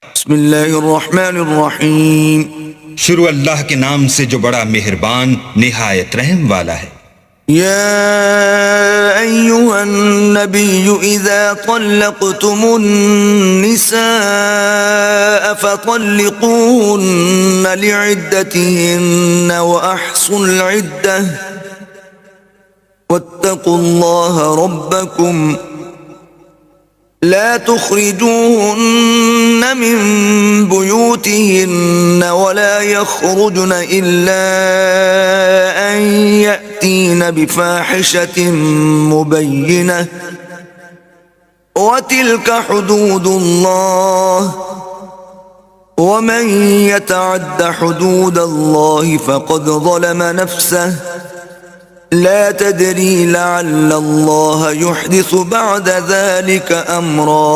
बिस्मिल्लाहिर्रहमानिर्रहीम। शुरू अल्लाह के नाम से जो बड़ा मेहरबान निहायत रहम वाला है। या अय्युहन नबिय्यु इज़ा तल्लक़्तुमुन निसाअ फ़तल्लिक़ूहुन्ना लिइद्दतिहिन्ना व अह्सुल इद्दह वत्तक़ुल्लाह रब्बकुम ला तुखरिजूहुन्ना मिन बुयूतिहिन्ना वला यखरुजन इल्ला अन यअतीन बिफाहिशतिन मुबय्यिनह वतिल्क हुदूदुल्लाह वमन यतअद्द हुदूदल्लाहि फ़क़द ज़लम नफ्सह ला तदरी लअल्ल अल्लाह युहदिसु बअद ज़ालिक अम्रा।